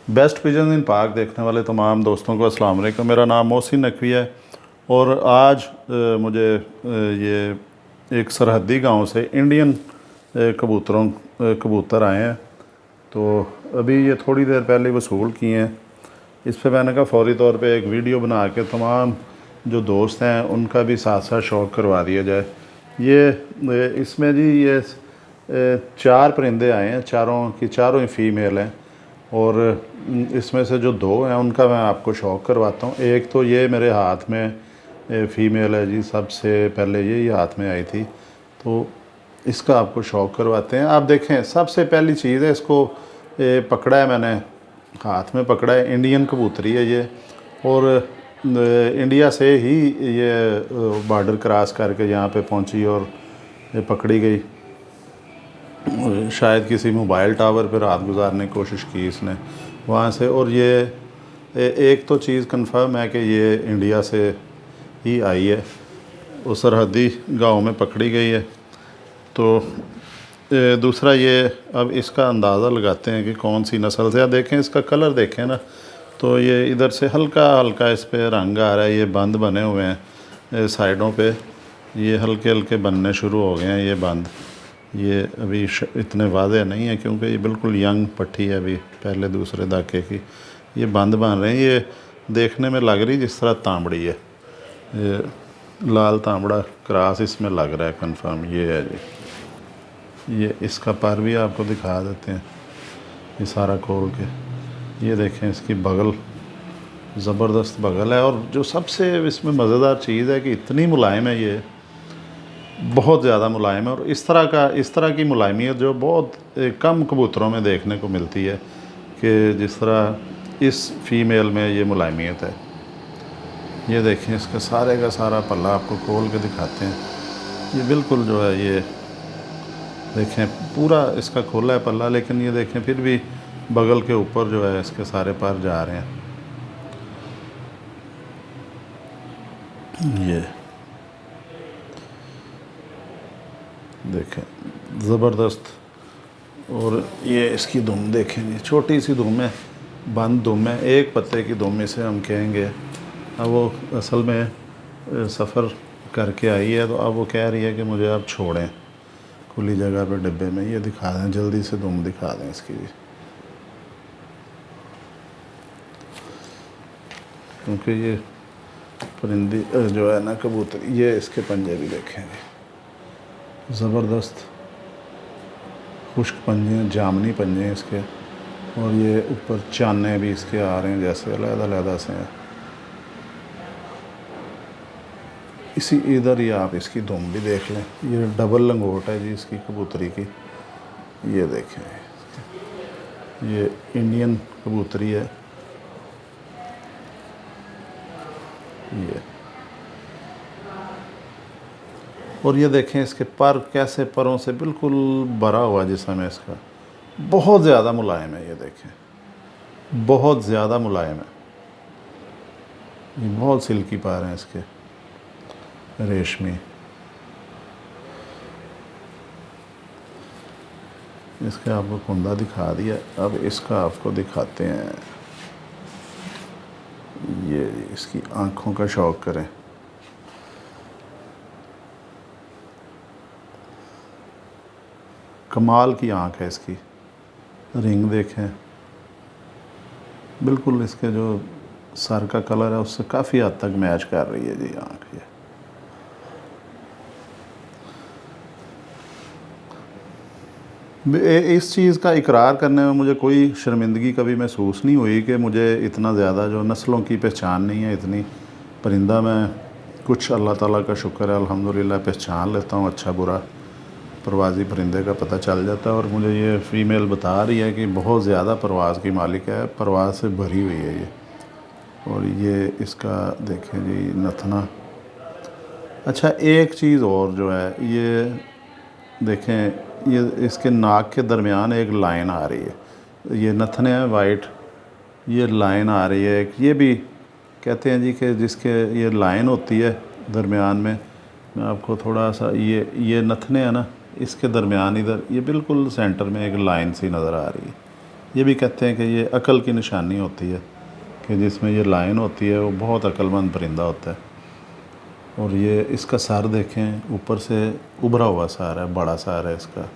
Best pigeon इन पाक देखने वाले तमाम दोस्तों को अस्सलाम वालेकुम। मेरा नाम मोहसिन नकवी है और आज मुझे ये एक सरहदी गांव से इंडियन कबूतर आए हैं। तो अभी ये थोड़ी देर पहले वसूल किए हैं। इस पे मैंने कहा फ़ौरी तौर पे एक वीडियो बना के तमाम जो दोस्त हैं उनका भी साथ साथ शौक़ करवा दिया जाए। ये इसमें जी ये 4 परिंदे आए हैं, चारों ही फ़ीमेल हैं और इसमें से जो 2 हैं उनका मैं आपको शौक़ करवाता हूँ। एक तो ये मेरे हाथ में फ़ीमेल है जी, सबसे पहले यही हाथ में आई थी, तो इसका आपको शौक़ करवाते हैं। आप देखें, सबसे पहली चीज़ है, इसको पकड़ा है मैंने, हाथ में पकड़ा है। इंडियन कबूतरी है ये और इंडिया से ही ये बॉर्डर क्रॉस करके यहाँ पे पहुँची और ये पकड़ी गई। शायद किसी मोबाइल टावर पर रात गुजारने की कोशिश की इसने वहाँ से। और ये एक तो चीज़ कंफर्म है कि ये इंडिया से ही आई है, उस सरहदी गांव में पकड़ी गई है। तो दूसरा ये, अब इसका अंदाज़ा लगाते हैं कि कौन सी नस्ल से। आप देखें इसका कलर देखें ना, तो ये इधर से हल्का हल्का इस पर रंग आ रहा है। ये बंद बने हुए हैं साइडों पे, ये हल्के हल्के बनने शुरू हो गए हैं ये बंद। ये अभी इतने वाज़ेह नहीं है क्योंकि ये बिल्कुल यंग पट्टी है, अभी पहले दूसरे दाके की। ये बंद बन रहे हैं। ये देखने में लग रही जिस तरह तांबड़ी है, ये लाल तांबड़ा क्रॉस इसमें लग रहा है कंफर्म। ये है जी, ये इसका पर भी आपको दिखा देते हैं, ये सारा खोल के। ये देखें इसकी बगल, ज़बरदस्त बगल है। और जो सबसे इसमें मज़ेदार चीज़ है कि इतनी मुलायम है ये, बहुत ज़्यादा मुलायम है। और इस तरह की मुलायमियत जो बहुत कम कबूतरों में देखने को मिलती है कि जिस तरह इस फ़ीमेल में ये मुलायमियत है। ये देखें इसका सारे का सारा पल्ला आपको खोल के दिखाते हैं। ये बिल्कुल जो है, ये देखें पूरा इसका खोला है पल्ला, लेकिन ये देखें फिर भी बगल के ऊपर जो है इसके सारे पर जा रहे हैं। ये देखें ज़बरदस्त। और ये इसकी दुम देखेंगे, छोटी सी दुम है, बंद दुम है, एक पत्ते की दुम इसे हम कहेंगे। अब वो असल में सफ़र करके आई है, तो अब वो कह रही है कि मुझे आप छोड़ें खुली जगह पे डिब्बे में। ये दिखा दें, जल्दी से दुम दिखा दें इसकी भी, क्योंकि ये परिंदी जो है ना कबूतर, ये इसके पंजे भी देखेंगे, ज़बरदस्त खुश्क पंजे, जामनी पंजे इसके। और ये ऊपर चाने भी इसके आ रहे हैं, जैसे अलग-अलग से हैं। इसी इधर ही आप इसकी दुम भी देख लें। ये डबल लंगोट है जी इसकी कबूतरी की। ये देखें, ये इंडियन कबूतरी है ये। और ये देखें इसके पर कैसे, परों से बिल्कुल भरा हुआ जिस्म है इसका, बहुत ज़्यादा मुलायम है। ये देखें, बहुत ज़्यादा मुलायम है। ये बहुत सिल्की पर हैं इसके, रेशमी। इसके आपको कुंदा दिखा दिया, अब इसका आपको दिखाते हैं। ये इसकी आँखों का शौक़ करें। कमाल की आँख है इसकी, रिंग देखें, बिल्कुल इसके जो सर का कलर है उससे काफ़ी हद तक मैच कर रही है जी आँख ये। इस चीज़ का इकरार करने में मुझे कोई शर्मिंदगी कभी महसूस नहीं हुई कि मुझे इतना ज़्यादा जो नस्लों की पहचान नहीं है इतनी। परिंदा मैं कुछ अल्लाह ताला का शुक्र है अल्हम्दुलिल्लाह पहचान लेता हूँ, अच्छा बुरा परवाज़ी परिंदे का पता चल जाता है। और मुझे ये फ़ीमेल बता रही है कि बहुत ज़्यादा परवाज़ की मालिक है, परवाज़ से भरी हुई है ये। और ये इसका देखें जी नथना। अच्छा, एक चीज़ और जो है, ये देखें, ये इसके नाक के दरमियान एक लाइन आ रही है। ये नथने हैं वाइट, ये लाइन आ रही है एक। ये भी कहते हैं जी कि जिसके ये लाइन होती है दरमियान में, मैं आपको थोड़ा सा, ये नथने हैं ना, इसके दरमियान इधर ये बिल्कुल सेंटर में एक लाइन सी नज़र आ रही है। ये भी कहते हैं कि ये अकल की निशानी होती है, कि जिसमें ये लाइन होती है वो बहुत अक्लमंद परिंदा होता है। और ये इसका सर देखें, ऊपर से उभरा हुआ सर है, बड़ा सर है इसका,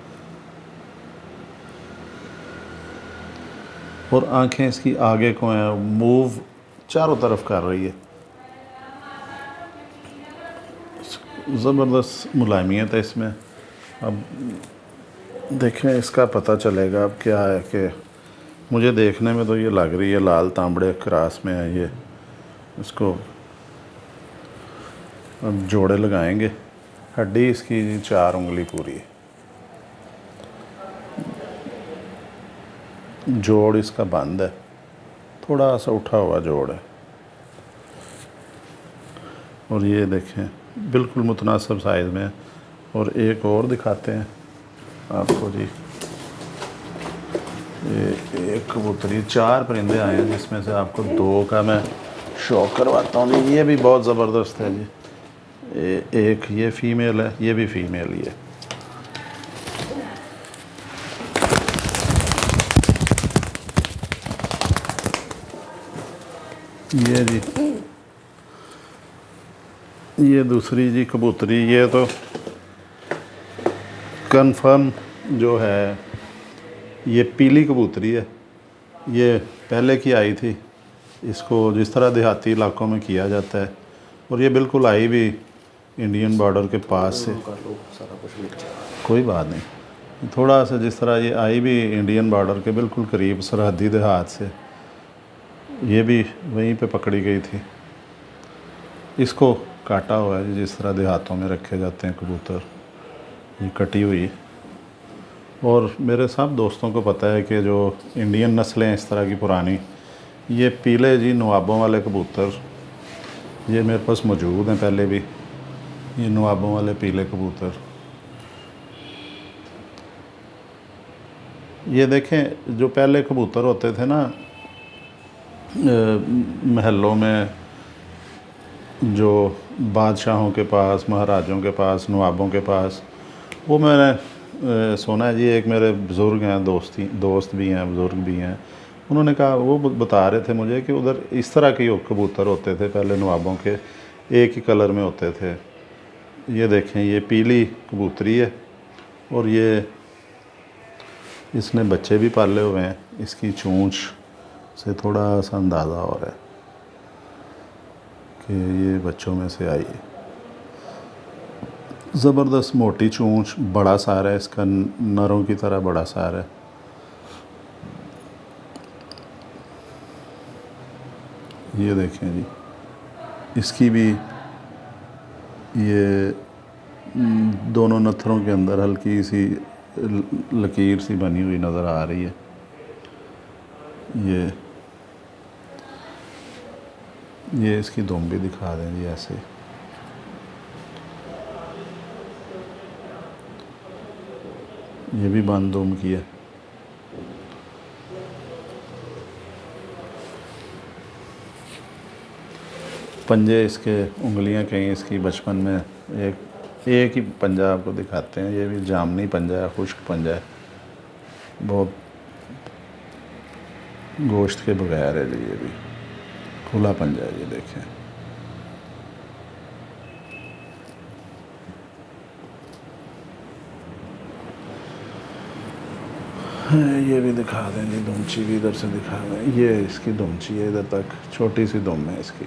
और आंखें इसकी आगे को हैं, मूव चारों तरफ कर रही है। ज़बरदस्त मुलायमियत है इसमें। अब देखें, इसका पता चलेगा अब क्या है कि मुझे देखने में तो ये लग रही है लाल तांबड़े क्रास में है ये। इसको अब जोड़े लगाएंगे। हड्डी इसकी 4 उंगली पूरी है। जोड़ इसका बंद है, थोड़ा सा उठा हुआ जोड़ है। और ये देखें बिल्कुल मुतनासिब साइज़ में है। और एक और दिखाते हैं आपको जी। ये एक कबूतरी, 4 परिंदे आए हैं जिसमें से आपको 2 का मैं शो करवाता हूँ जी। ये भी बहुत ज़बरदस्त है जी। एक ये फ़ीमेल है, ये भी फ़ीमेल ही है। ये जी, ये दूसरी जी कबूतरी। ये तो कंफर्म जो है ये पीली कबूतरी है। ये पहले की आई थी। इसको जिस तरह देहाती इलाकों में किया जाता है, और ये बिल्कुल आई भी इंडियन बॉर्डर के पास से। कोई बात नहीं, थोड़ा सा जिस तरह ये आई भी इंडियन बॉर्डर के बिल्कुल करीब सरहदी देहात से, ये भी वहीं पे पकड़ी गई थी। इसको काटा हुआ है जिस तरह देहातों में रखे जाते हैं कबूतर, ये कटी हुई। और मेरे सब दोस्तों को पता है कि जो इंडियन नस्लें इस तरह की पुरानी, ये पीले जी नवाबों वाले कबूतर ये मेरे पास मौजूद हैं पहले भी। ये नवाबों वाले पीले कबूतर, ये देखें जो पहले कबूतर होते थे ना महलों में, जो बादशाहों के पास, महाराजों के पास, नवाबों के पास, वो मैंने सुना है जी। एक मेरे बुज़ुर्ग हैं, दोस्त भी हैं, बुज़ुर्ग भी हैं, उन्होंने कहा, वो बता रहे थे मुझे कि उधर इस तरह के कबूतर होते थे पहले नवाबों के, एक ही कलर में होते थे। ये देखें, ये पीली कबूतरी है और ये इसने बच्चे भी पाले हुए हैं। इसकी चोंच से थोड़ा सा अंदाज़ा हो रहा है कि ये बच्चों में से आई है। ज़बरदस्त मोटी चोंच, बड़ा सार है इसका, नरों की तरह बड़ा सार है। ये देखें जी, इसकी भी ये दोनों नथरों के अंदर हल्की सी लकीर सी बनी हुई नज़र आ रही है। ये इसकी दुम भी दिखा दें जी। ऐसे ये भी बंद दुम की है। पंजे इसके, उंगलियां कहीं इसकी बचपन में एक ही पंजा आपको दिखाते हैं। ये भी जामनी पंजा है, खुश्क पंजा है, बहुत गोश्त के बगैर है जी। ये भी खुला पंजा है, ये देखें। ये भी दिखा दें जी, दुमची भी इधर से दिखा दें। ये इसकी दुमची है, इधर तक छोटी सी दुम है इसकी।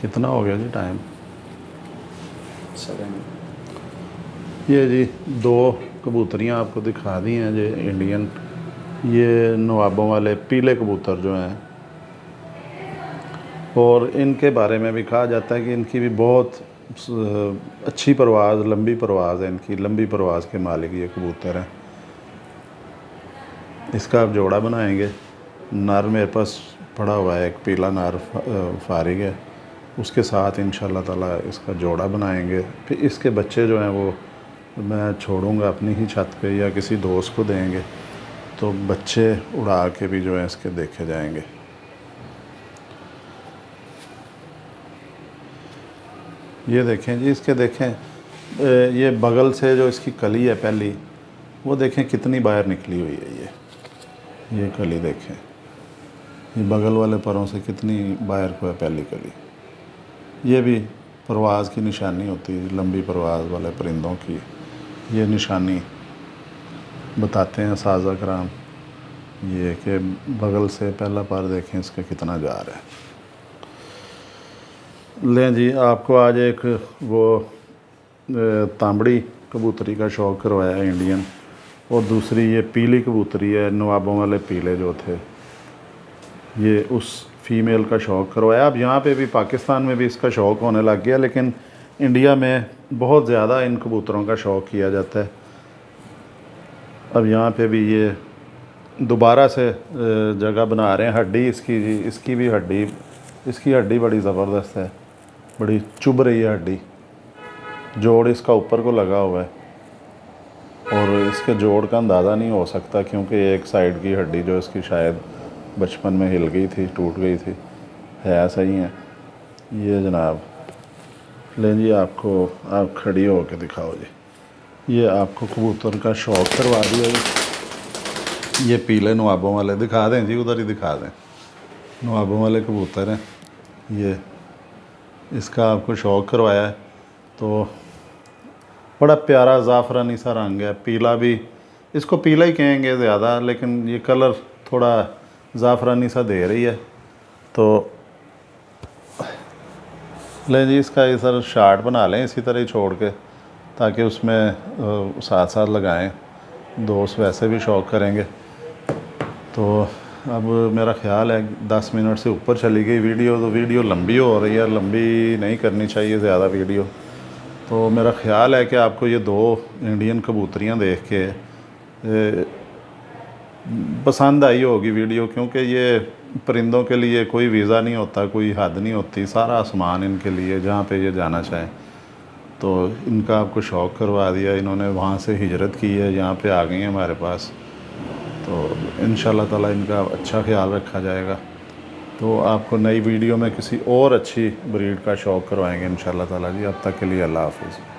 कितना हो गया जी टाइम? 7। ये जी 2 कबूतरियाँ आपको दिखा दी हैं जी इंडियन, ये नवाबों वाले पीले कबूतर जो हैं। और इनके बारे में भी कहा जाता है कि इनकी भी बहुत अच्छी परवाज़, लंबी परवाज़ है इनकी। लंबी परवाज़ के मालिक ये कबूतर हैं। इसका आप जोड़ा बनाएंगे। नर मेरे पास पड़ा हुआ है, एक पीला नर फारिग है, उसके साथ इंशाल्लाह ताला इसका जोड़ा बनाएंगे। फिर इसके बच्चे जो हैं वो मैं छोड़ूंगा अपनी ही छत पे या किसी दोस्त को देंगे, तो बच्चे उड़ा के भी जो है इसके देखे जाएंगे। ये देखें जी, इसके देखें ये बगल से जो इसकी कली है पहली, वो देखें कितनी बाहर निकली हुई है ये कली देखें, ये बगल वाले परों से कितनी बाहर को है पहली कली। ये भी परवाज़ की निशानी होती है, लंबी परवाज़ वाले परिंदों की ये निशानी बताते हैं साज़ा कराम, ये कि बगल से पहला पर देखें इसका कितना जा रहा है। लें जी, आपको आज एक वो तांबड़ी कबूतरी का शौक़ करवाया है इंडियन, और दूसरी ये पीली कबूतरी है, नवाबों वाले पीले जो थे, ये उस फ़ीमेल का शौक़ करवाया। अब यहाँ पे भी पाकिस्तान में भी इसका शौक़ होने लग गया, लेकिन इंडिया में बहुत ज़्यादा इन कबूतरों का शौक़ किया जाता है। अब यहाँ पे भी ये दोबारा से जगह बना रहे हैं। हड्डी इसकी जी, इसकी भी हड्डी, इसकी हड्डी बड़ी ज़बरदस्त है, बड़ी चुभ रही है हड्डी। जोड़ इसका ऊपर को लगा हुआ है और इसके जोड़ का अंदाज़ा नहीं हो सकता, क्योंकि एक साइड की हड्डी जो इसकी शायद बचपन में हिल गई थी, टूट गई थी, है सही है ये जनाब। लें जी, आपको आप खड़ी हो के दिखाओ जी, ये आपको कबूतर का शौक़ करवा दिया जी। ये पीले नवाबों वाले दिखा दें जी, उधर ही दिखा दें, नवाबों वाले कबूतर हैं ये, इसका आपको शौक़ करवाया है। तो बड़ा प्यारा ज़ाफ़रानी सा रंग है, पीला भी, इसको पीला ही कहेंगे ज़्यादा, लेकिन ये कलर थोड़ा ज़ाफ़रानी सा दे रही है। तो लें जी, इसका ये सर शार्ट बना लें इसी तरह ही छोड़ के, ताकि उसमें साथ साथ लगाएं, दोस्त वैसे भी शौक़ करेंगे। तो अब मेरा ख़्याल है 10 मिनट से ऊपर चली गई वीडियो, तो वीडियो लंबी हो रही है, लंबी नहीं करनी चाहिए ज़्यादा वीडियो। तो मेरा ख़्याल है कि आपको ये 2 इंडियन कबूतरियाँ देख के पसंद आई होगी वीडियो, क्योंकि ये परिंदों के लिए कोई वीज़ा नहीं होता, कोई हद नहीं होती, सारा आसमान इनके लिए जहाँ पे ये जाना चाहें। तो इनका आपको शौक़ करवा दिया, इन्होंने वहाँ से हिजरत की है, यहाँ पे आ गई हैं हमारे पास। तो इंशाल्लाह ताला इनका अच्छा ख्याल रखा जाएगा। तो आपको नई वीडियो में किसी और अच्छी ब्रीड का शौक़ करवाएंगे इंशाल्लाह ताला जी। अब तक के लिए अल्लाह हाफ़िज़।